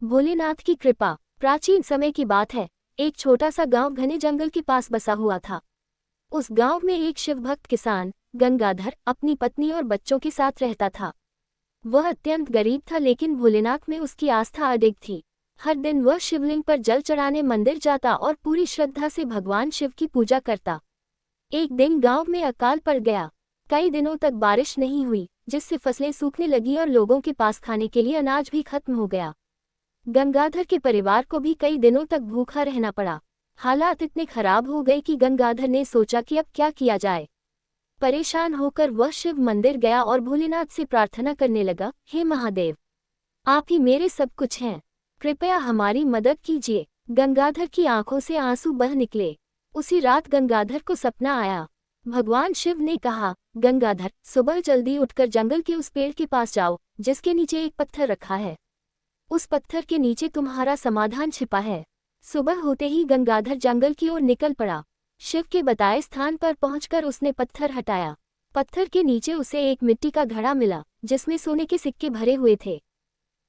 भोलेनाथ की कृपा। प्राचीन समय की बात है। एक छोटा सा गांव घने जंगल के पास बसा हुआ था। उस गांव में एक शिवभक्त किसान गंगाधर अपनी पत्नी और बच्चों के साथ रहता था। वह अत्यंत गरीब था, लेकिन भोलेनाथ में उसकी आस्था अडिग थी। हर दिन वह शिवलिंग पर जल चढ़ाने मंदिर जाता और पूरी श्रद्धा से भगवान शिव की पूजा करता। एक दिन गांव में अकाल पड़ गया। कई दिनों तक बारिश नहीं हुई, जिससे फसलें सूखने लगी और लोगों के पास खाने के लिए अनाज भी खत्म हो गया। गंगाधर के परिवार को भी कई दिनों तक भूखा रहना पड़ा। हालात इतने खराब हो गए कि गंगाधर ने सोचा कि अब क्या किया जाए। परेशान होकर वह शिव मंदिर गया और भोलेनाथ से प्रार्थना करने लगा, हे महादेव, आप ही मेरे सब कुछ हैं, कृपया हमारी मदद कीजिए। गंगाधर की आंखों से आंसू बह निकले। उसी रात गंगाधर को सपना आया। भगवान शिव ने कहा, गंगाधर, सुबह जल्दी उठकर जंगल के उस पेड़ के पास जाओ जिसके नीचे एक पत्थर रखा है। उस पत्थर के नीचे तुम्हारा समाधान छिपा है। सुबह होते ही गंगाधर जंगल की ओर निकल पड़ा। शिव के बताए स्थान पर पहुंचकर उसने पत्थर हटाया। पत्थर के नीचे उसे एक मिट्टी का घड़ा मिला जिसमें सोने के सिक्के भरे हुए थे।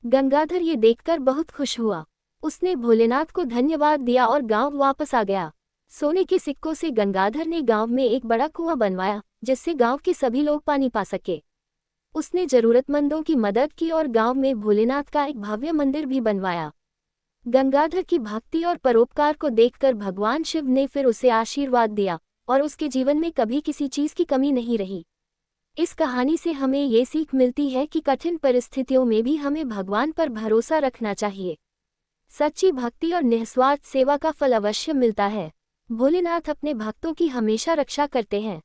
गंगाधर ये देखकर बहुत खुश हुआ। उसने भोलेनाथ को धन्यवाद दिया और गांव वापस आ गया। सोने के सिक्कों से गंगाधर ने गांव में एक बड़ा कुआं बनवाया जिससे गांव के सभी लोग पानी पा सके। उसने जरूरतमंदों की मदद की और गांव में भोलेनाथ का एक भव्य मंदिर भी बनवाया। गंगाधर की भक्ति और परोपकार को देखकर भगवान शिव ने फिर उसे आशीर्वाद दिया और उसके जीवन में कभी किसी चीज की कमी नहीं रही। इस कहानी से हमें ये सीख मिलती है कि कठिन परिस्थितियों में भी हमें भगवान पर भरोसा रखना चाहिए। सच्ची भक्ति और निस्वार्थ सेवा का फल अवश्य मिलता है। भोलेनाथ अपने भक्तों की हमेशा रक्षा करते हैं।